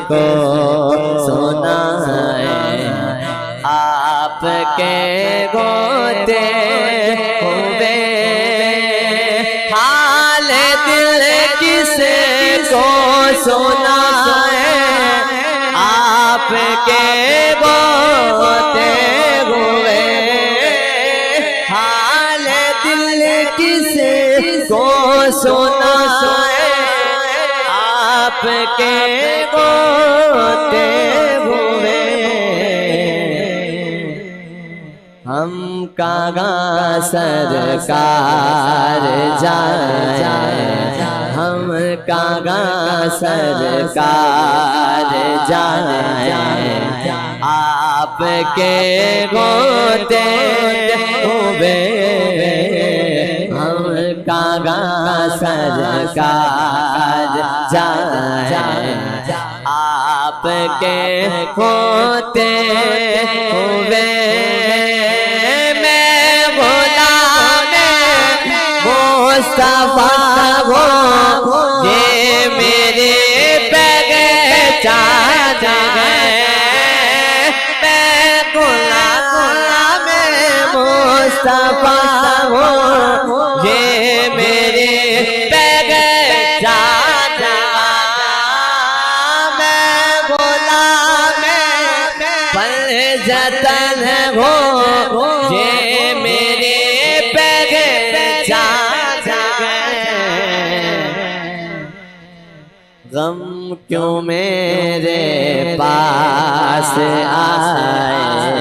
किसको सुनाए, आपके गोते हुए हाल दिल किसको सुनाए, आपके गोते हुए हाल दिल किसको सुनाए, आपके गोते हुए हम कहाँ सरकार जाए, हम कहाँ सरकार जाए, आपके गोते हुए हम कहाँ सरकार जाए, आपके गोते हुए मुस्तफा हो ये मेरे पहचान है, मैं गुलाम मुस्तफा हो ये मेरे पहचान, मैं गुलाम पंजतन हो ये मेरे गम क्यों मेरे पास आए,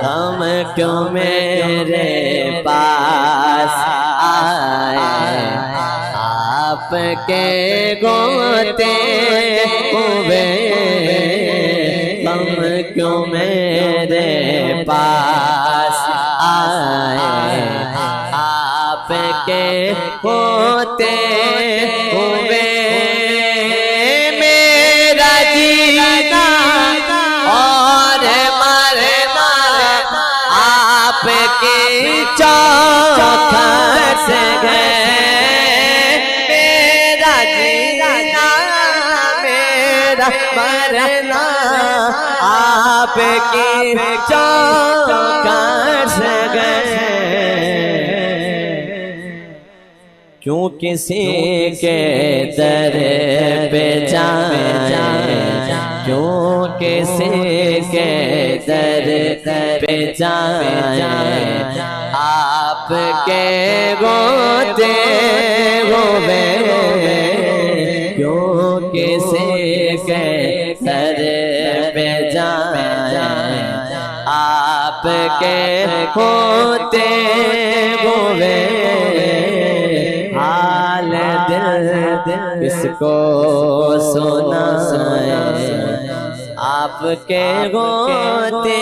गम क्यों मेरे पास आए, आपके गोते हुए गम क्यों मेरे पास आए, आपके गोते हुए और मरना आपकी चौखट है, मेरा जीना मेरा मरना आपकी चौखट है, क्यों किसी के दर पे जाए, क्यों किसी के दर पे जाए, आपके गोते हुए क्यों किसी के दर पे जाए, आपके गोते हुए हाल दिल किसको सुनाए, आपके गोते